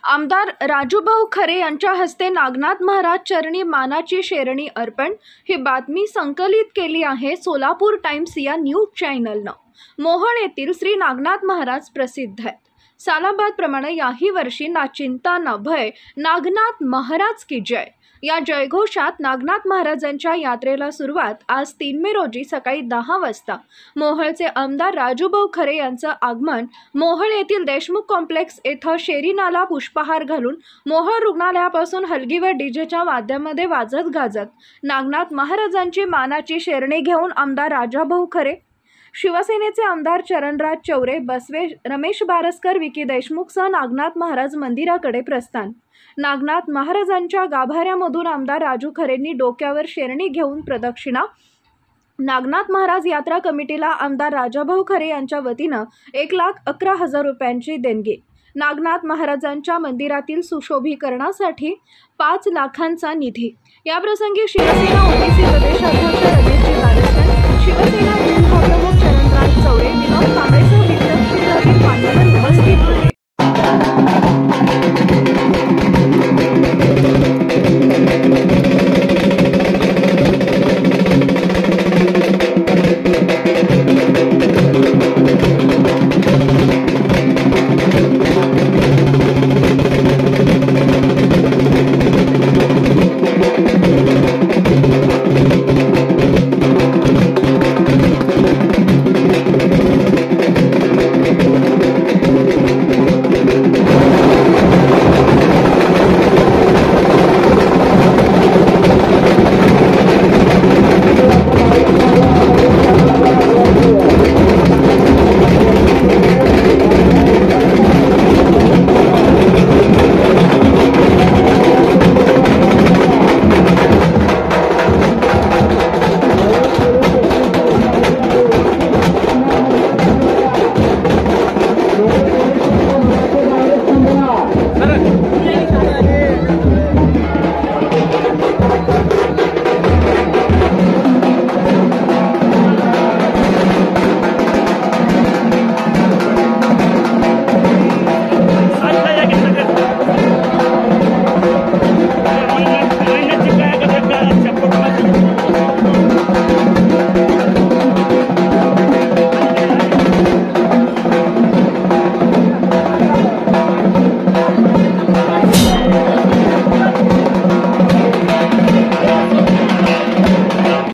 आमदार राजूभाऊ खरे यांच्या हस्ते नागनाथ महाराज चरणी मानाची शेरणी अर्पण ही बातमी संकलित केली आहे सोलापूर टाइम्स या न्यूज चॅनलनं। मोहोळ येथील श्री नागनाथ महाराज प्रसिद्ध आहेत। सालाबादप्रमाणे याही वर्षी ना चिंता ना भय, नागनाथ महाराज की जय या जयघोषात नागनाथ महाराजांच्या यात्रेला सुरुवात आज 3 मे रोजी सकाळी 10 वाजता मोहोळचे आमदार राजूभाऊ खरे यांचं आगमन मोहोळ येथील देशमुख कॉम्प्लेक्स येथे शेरीनाला पुष्पहार घालून मोहोळ रुग्णालयापासून हलगी व डीजेच्या वाद्यामध्ये वाजत गाजत नागनाथ महाराजांची मानाची शेरणी घेऊन आमदार राजाभाऊ खरे, शिवसेनेचे आमदार चरणराज चौरे, बसवे, रमेश बारसकर, विकी देशमुखसह नागनाथ महाराज मंदिराकडे प्रस्थान। नागनाथ महाराजांच्या गाभाऱ्यामधून आमदार राजू खरेंनी डोक्यावर शेरणी घेऊन प्रदक्षिणा। नागनाथ महाराज यात्रा कमिटीला आमदार राजाभाऊ खरे यांच्या वतीनं 1,11,000 रुपयांची देणगी। नागनाथ महाराजांच्या मंदिरातील सुशोभीकरणासाठी 5 लाखांचा निधी। याप्रसंगी शिवसेना ओबीसी प्रदेशाध्यक्ष रमेश बारसकर, शिवसेना